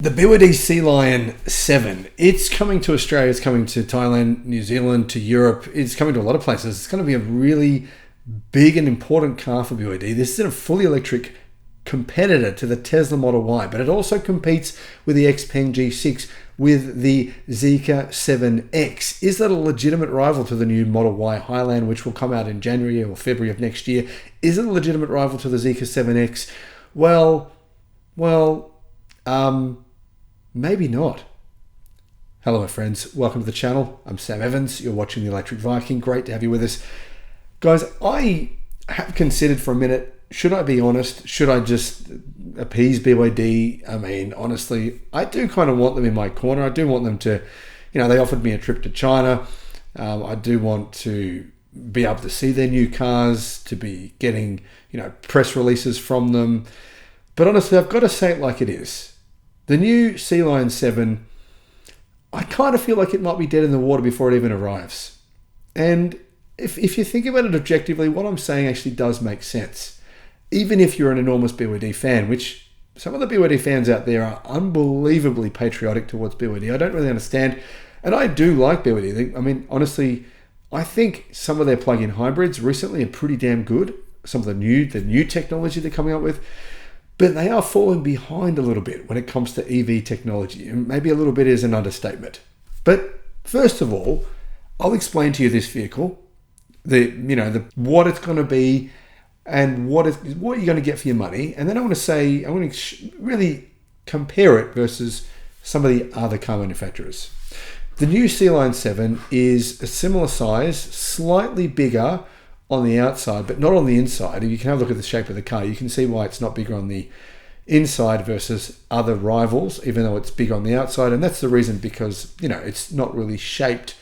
The BYD Sealion 7, it's coming to Australia, it's coming to Thailand, New Zealand, to Europe, it's coming to a lot of places. It's going to be a really big and important car for BYD. This is a fully electric competitor to the Tesla Model Y, but it also competes with the Xpeng G6 with the Zeekr 7X. Is that a legitimate rival to the new Model Y Highland, which will come out in January or February of next year? Is it a legitimate rival to the Zeekr 7X? Maybe not. Hello, my friends. Welcome to the channel. I'm Sam Evans. You're watching the Electric Viking. Great to have you with us. Guys, I have considered for a minute, should I be honest? Should I just appease BYD? I mean, honestly, I do kind of want them in my corner. I do want them to, they offered me a trip to China. I do want to be able to see their new cars, to be getting, press releases from them. But honestly, I've got to say it like it is. The new Sealion 7, I kind of feel like it might be dead in the water before it even arrives. And if you think about it objectively, what I'm saying actually does make sense. Even if you're an enormous BYD fan, which some of the BYD fans out there are unbelievably patriotic towards BYD. I don't really understand. And I do like BYD. I mean, honestly, I think some of their plug-in hybrids recently are pretty damn good. Some of the new technology they're coming up with. But they are falling behind a little bit when it comes to EV technology. And maybe a little bit is an understatement. But first of all, I'll explain to you this vehicle, what it's going to be and what you're going to get for your money. And then I want to really compare it versus some of the other car manufacturers. The new Sealion 7 is a similar size, slightly bigger on the outside, but not on the inside. If you can have a look at the shape of the car, you can see why it's not bigger on the inside versus other rivals, even though it's big on the outside. And that's the reason, because, it's not really shaped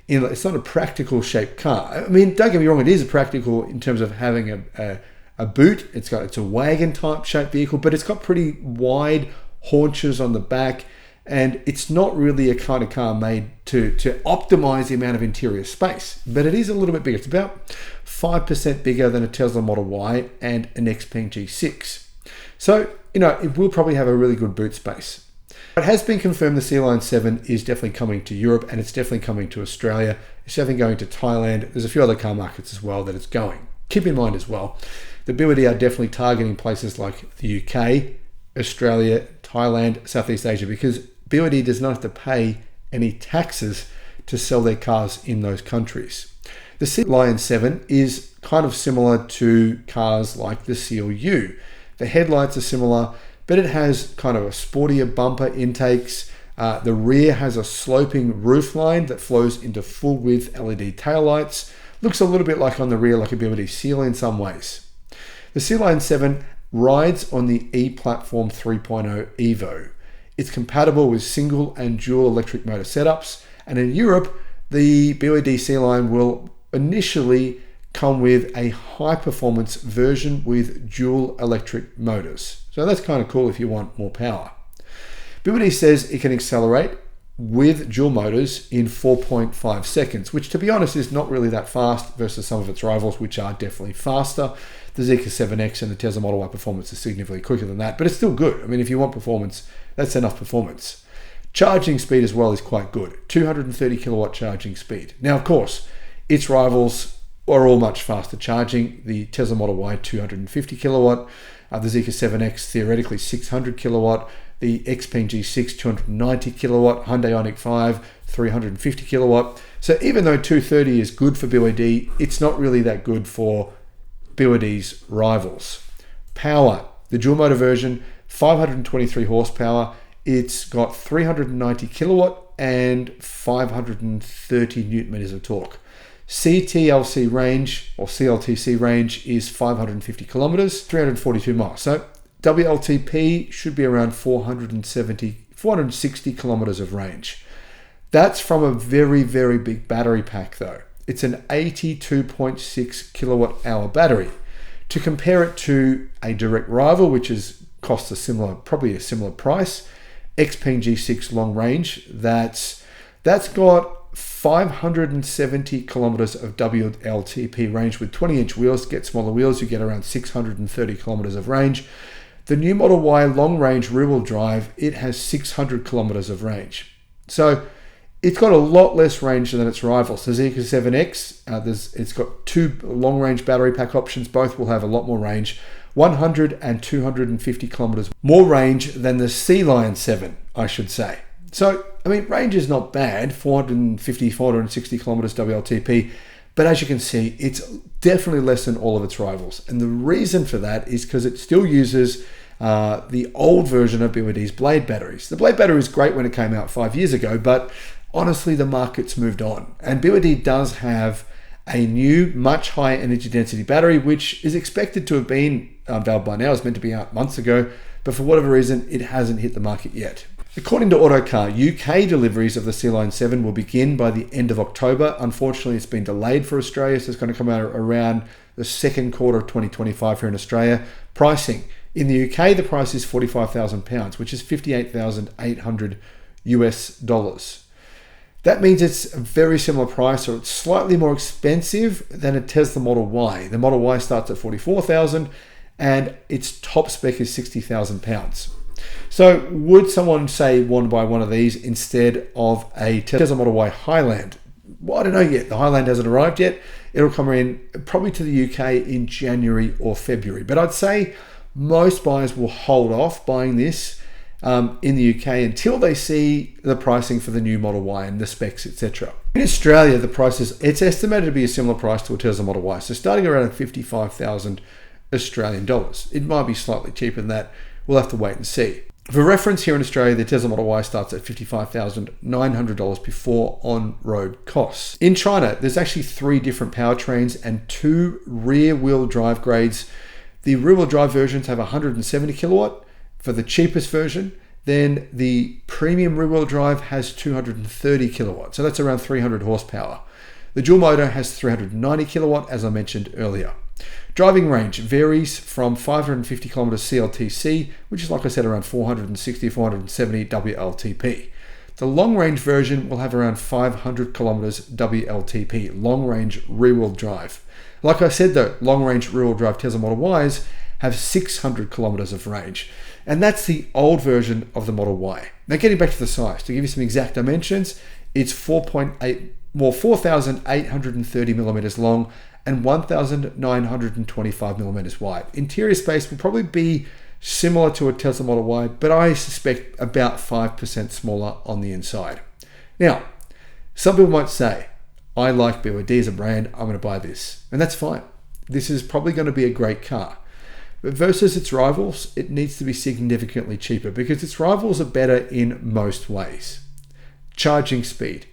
it's not a practical shaped car. I mean, don't get me wrong, it is practical in terms of having a boot. It's a wagon type shaped vehicle, but it's got pretty wide haunches on the back. And it's not really a kind of car made to optimize the amount of interior space, but it is a little bit bigger. It's about 5% bigger than a Tesla Model Y and an Xpeng G6. So, it will probably have a really good boot space. It has been confirmed the Sealion 7 is definitely coming to Europe, and it's definitely coming to Australia. It's definitely going to Thailand. There's a few other car markets as well that it's going. Keep in mind as well, the BYD are definitely targeting places like the UK, Australia, Thailand, Southeast Asia, because BYD does not have to pay any taxes to sell their cars in those countries. The Sealion 7 is kind of similar to cars like the Seal U. The headlights are similar, but it has kind of a sportier bumper intakes. The rear has a sloping roofline that flows into full width LED taillights. Looks a little bit like on the rear, like a BYD Seal in some ways. The Sealion 7 rides on the E-Platform 3.0 Evo. It's compatible with single and dual electric motor setups. And in Europe, the BYD Sealion will initially come with a high performance version with dual electric motors. So that's kind of cool if you want more power. BYD says it can accelerate with dual motors in 4.5 seconds, which to be honest is not really that fast versus some of its rivals, which are definitely faster. The Zeekr 7X and the Tesla Model Y performance is significantly quicker than that, but it's still good. I mean, if you want performance, that's enough performance. Charging speed as well is quite good. 230 kilowatt charging speed. Now, of course, its rivals are all much faster charging. The Tesla Model Y, 250 kilowatt. The Zeekr 7X, theoretically 600 kilowatt. The Xpeng G6, 290 kilowatt. Hyundai Ioniq 5, 350 kilowatt. So even though 230 is good for BYD, it's not really that good for BYD's rivals. Power. The dual motor version, 523 horsepower. It's got 390 kilowatt and 530 newton meters of torque. CTLC range, or CLTC range, is 550 kilometers, 342 miles. So WLTP should be around 460 kilometers of range. That's from a very, very big battery pack though. It's an 82.6 kilowatt hour battery. To compare it to a direct rival, which costs probably a similar price, Xpeng G6 long range, that's got 570 kilometers of WLTP range with 20-inch wheels. To get smaller wheels, you get around 630 kilometers of range. The new Model Y long-range rear-wheel drive, it has 600 kilometers of range. So it's got a lot less range than its rivals. The ZK7X, it's got 2 long-range battery pack options. Both will have a lot more range. 100 and 250 kilometers more range than the Sealion 7, I should say. So, I mean, range is not bad, 450, 460 kilometers WLTP, but as you can see, it's definitely less than all of its rivals. And the reason for that is because it still uses the old version of BYD's Blade batteries. The Blade battery was great when it came out 5 years ago, but honestly, the market's moved on. And BYD does have a new, much higher energy density battery, which is expected to have been unveiled by now. It's meant to be out months ago, but for whatever reason, it hasn't hit the market yet. According to Autocar, UK deliveries of the Sealion 7 will begin by the end of October. Unfortunately, it's been delayed for Australia, so it's going to come out around the second quarter of 2025 here in Australia. Pricing. In the UK, the price is £45,000, which is $58,800 US. That means it's a very similar price, or it's slightly more expensive than a Tesla Model Y. The Model Y starts at $44,000 and its top spec is £60,000. So would someone say want to buy one of these instead of a Tesla Model Y Highland? Well, I don't know yet. The Highland hasn't arrived yet. It'll come in probably to the UK in January or February. But I'd say most buyers will hold off buying this in the UK until they see the pricing for the new Model Y and the specs, etc. In Australia, the price it's estimated to be a similar price to a Tesla Model Y. So starting around 55,000 Australian dollars. It might be slightly cheaper than that. We'll have to wait and see. For reference, here in Australia, the Tesla Model Y starts at $55,900 before on-road costs. In China, there's actually 3 different powertrains and 2 rear-wheel drive grades. The rear-wheel drive versions have 170 kilowatt for the cheapest version. Then the premium rear-wheel drive has 230 kilowatt. So that's around 300 horsepower. The dual motor has 390 kilowatt, as I mentioned earlier. Driving range varies from 550 kilometers CLTC, which is, like I said, around 460, 470 WLTP. The long range version will have around 500 kilometers WLTP, long range rear wheel drive. Like I said though, long range rear wheel drive Tesla Model Ys have 600 kilometers of range. And that's the old version of the Model Y. Now getting back to the size, to give you some exact dimensions, it's 4,830 millimeters long and 1,925 millimeters wide. Interior space will probably be similar to a Tesla Model Y, but I suspect about 5% smaller on the inside. Now, some people might say, I like BYD as a brand, I'm going to buy this. And that's fine. This is probably going to be a great car. But versus its rivals, it needs to be significantly cheaper because its rivals are better in most ways. Charging speed,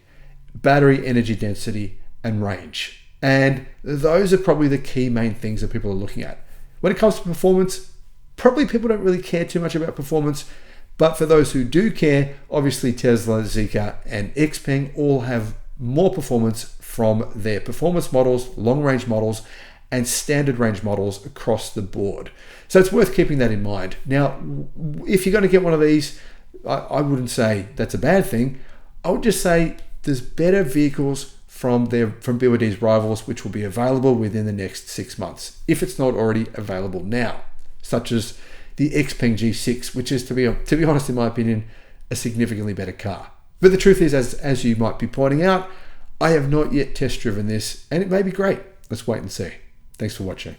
battery energy density, and range. And those are probably the key main things that people are looking at. When it comes to performance, probably people don't really care too much about performance, but for those who do care, obviously Tesla, Zeekr, and Xpeng all have more performance from their performance models, long-range models, and standard range models across the board. So it's worth keeping that in mind. Now, if you're going to get one of these, I wouldn't say that's a bad thing. I would just say there's better vehicles from BYD's rivals, which will be available within the next 6 months, if it's not already available now, such as the Xpeng G6, which is, to be honest, in my opinion, a significantly better car. But the truth is, as you might be pointing out, I have not yet test driven this, and it may be great. Let's wait and see. Thanks for watching.